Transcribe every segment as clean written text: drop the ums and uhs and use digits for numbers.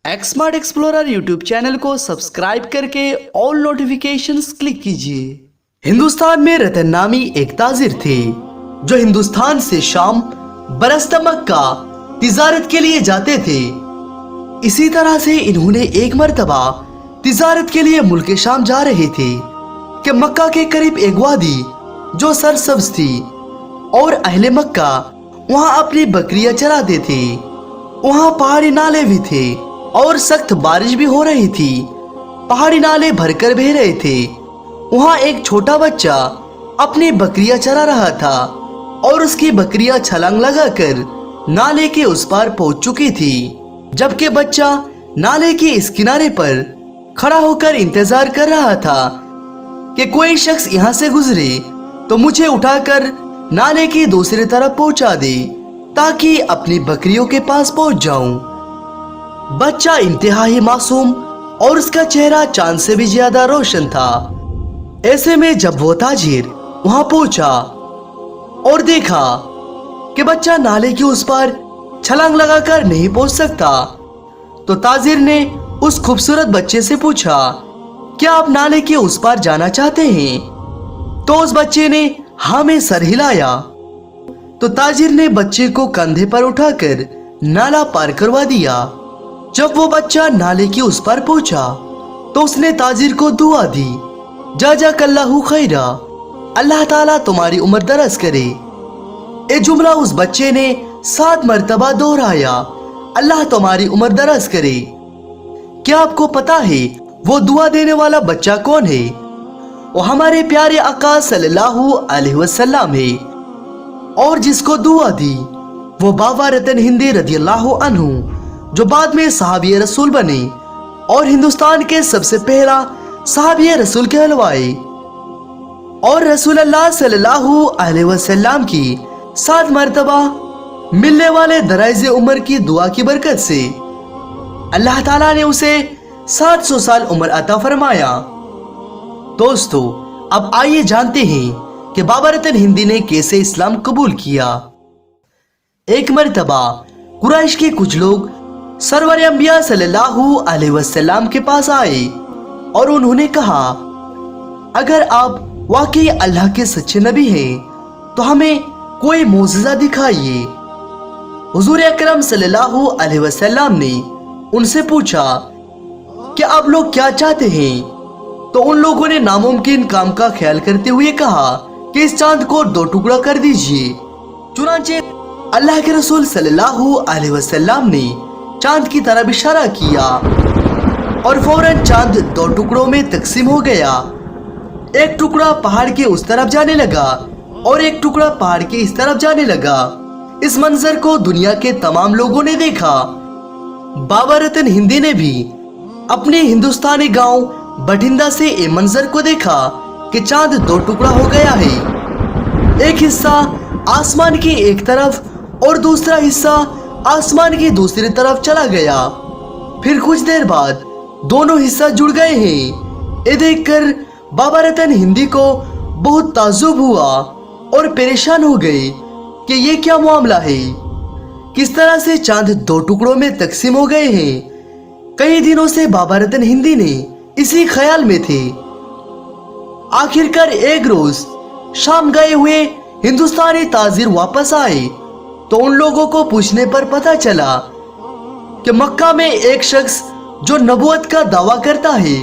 एक्समार्ट explorer YouTube channel को subscribe करके all notifications click कीजिए। हिंदुस्तान में रतन नामी एक ताजिर थे जो हिंदुस्तान से शाम बरसता मक्का तिजारत के लिए जाते थे। इसी तरह से इन्होंने एक मर्तबा तिजारत के लिए मुल्क शाम जा रहे थे कि मक्का के करीब एक वादी जो सरसब्ज थी और अहले मक्का वहां अपनी बकरियां चराते थे। वहां पहाड़ी नाले भी थे और सख्त बारिश भी हो रही थी। पहाड़ी नाले भरकर बह रहे थे। वहां एक छोटा बच्चा अपनी बकरियां चरा रहा था और उसकी बकरियां छलांग लगाकर नाले के उस पार पहुंच चुकी थी, जबकि बच्चा नाले के इस किनारे पर खड़ा होकर इंतजार कर रहा था कि कोई शख्स यहाँ से गुजरे तो मुझे उठाकर नाले की दूसरी तरफ पहुंचा दे ताकि अपनी बकरियों के पास पहुंच जाऊं। बच्चा इंतहाई मासूम और उसका चेहरा चांद से भी ज्यादा रोशन था। ऐसे में जब वो ताजिर वहां पहुंचा और देखा कि बच्चा नाले के उस पार छलांग लगाकर नहीं पहुंच सकता, तो ताजिर ने उस खूबसूरत बच्चे से पूछा, क्या आप नाले के उस पार जाना चाहते हैं? तो उस बच्चे ने हाँ में सर हिलाया। तो ताजिर ने बच्चे को कंधे पर उठाकर नाला पार करवा दिया। जब वो बच्चा नाले के उस पार पहुंचा तो उसने ताजिर को दुआ दी, जाज़ाकल्लाहु खैरा, अल्लाह ताला तुम्हारी उम्र दराज करे। ये जुमला उस बच्चे ने 7 मर्तबा दोहराया, अल्लाह तुम्हारी उम्र दराज करे। क्या आपको पता है वो दुआ देने वाला बच्चा कौन है? वो हमारे प्यारे आका सल्लल्लाहु अलैहि वसल्लम है। और जिसको दुआ दी वो बाबा रतन हिंदी रदियल्लाहु अन्हु, जो बाद में सहाबी रसूल बने और हिंदुस्तान के सबसे पहला सहाबी रसूल कहलवाए। और रसूल अल्लाह सल्लल्लाहु अलैहि वसल्लम की 7 मर्तबा मिलने वाले दराइज़े उम्र की दुआ की बरकत से अल्लाह ताला ने उसे 700 साल उम्र अता फरमाया। दोस्तों, अब आइए जानते हैं कि बाबा रतन हिंदी ने कैसे इस्लाम कबूल किया। एक मर्तबा कुरैश के कुछ लोग सरवर अंबिया सल्लल्लाहु अलैहि वसल्लम के पास आए और उन्होंने कहा, अगर आप वाकई अल्लाह के सच्चे नबी हैं तो हमें कोई मोजज़ा दिखाइए। हुजूर अकरम सल्लल्लाहु अलैहि वसल्लम ने उनसे पूछा कि आप लोग क्या चाहते हैं? तो उन लोगों ने नामुमकिन काम का ख्याल करते हुए कहा कि इस चांद को 2 टुकड़ा कर दीजिए। चुनांचे अल्लाह के रसूल सल्लल्लाहु अलैहि वसल्लम ने चांद की तरफ इशारा किया और फौरन चांद 2 टुकड़ों में तकसीम हो गया। एक टुकड़ा पहाड़ के उस तरफ जाने लगा और एक टुकड़ा पहाड़ के इस तरफ जाने लगा। इस मंजर को दुनिया के तमाम लोगों ने देखा। बाबा रतन हिंदी ने भी अपने हिंदुस्तानी गांव बठिंडा से ये मंजर को देखा कि चांद 2 टुकड़ा हो गया है। एक हिस्सा आसमान की एक तरफ और दूसरा हिस्सा आसमान की दूसरी तरफ चला गया। फिर कुछ देर बाद दोनों हिस्सा जुड़ गए हैं। ये देखकर बाबा रतन हिंदी को बहुत ताज्जुब हुआ और परेशान हो गए कि ये क्या मामला है, किस तरह से चांद 2 टुकड़ों में तकसीम हो गए हैं। कई दिनों से बाबा रतन हिंदी ने इसी ख्याल में थे। आखिरकार एक रोज शाम गए हुए हिंदुस्तानी ताजिर वापस आए तो उन लोगों को पूछने पर पता चला कि मक्का में एक शख्स जो नबूवत का दावा करता है,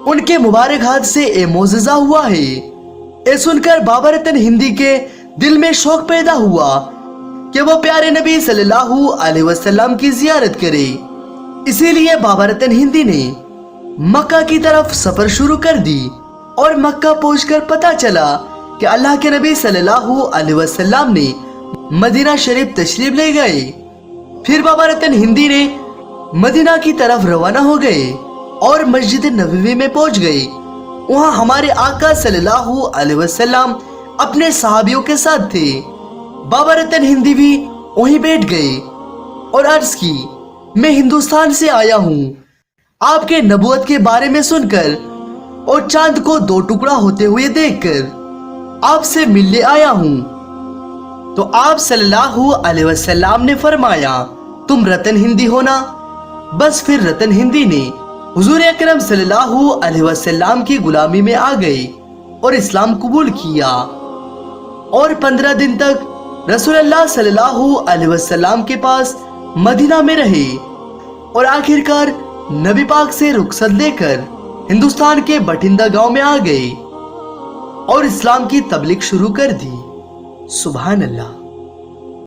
उनके मुबारक हाथ से ये मोजज़ा हुआ है। ये सुनकर बाबा रतन हिंदी के दिल में शौक पैदा हुआ कि वो प्यारे नबी सल्लल्लाहु अलैहि वसल्लम की जियारत करे। इसीलिए बाबा रतन हिंदी ने मक्का की तरफ सफर शुरू कर दी और मक्का पहुंचकर पता चला कि अल्लाह के नबी सल्लल्लाहु अलैहि वसल्लम ने मदीना शरीफ तशरीफ ले गए। फिर बाबा रतन हिंदी ने मदीना की तरफ रवाना हो गए और मस्जिद नबवी में पहुंच गए। वहां हमारे आका सल्लल्लाहु अलैहि वसल्लम अपने सहाबियों के साथ थे। बाबा रतन हिंदी भी वहीं बैठ गए और अर्ज की, मैं हिंदुस्तान से आया हूँ आपके नबूवत के बारे में सुनकर और चांद को 2 टुकड़ा होते हुए देखकर आपसे मिलने आया हूँ। तो आप सल्लल्लाहु अलैहि वसल्लम ने फरमाया, तुम रतन हिंदी हो ना? बस फिर रतन हिंदी ने हुजूर अकरम सल्लल्लाहु अलैहि वसल्लम की गुलामी में आ गए और इस्लाम कबूल किया और 15 दिन तक रसूलुल्लाह सल्लल्लाहु अलैहि वसल्लम के पास मदीना में रहे और आखिरकार नबी पाक से रुखसत लेकर हिंदुस्तान के बठिंडा गांव में आ गए और इस्लाम की तबलीग शुरू कर दी। सुभान अल्लाह।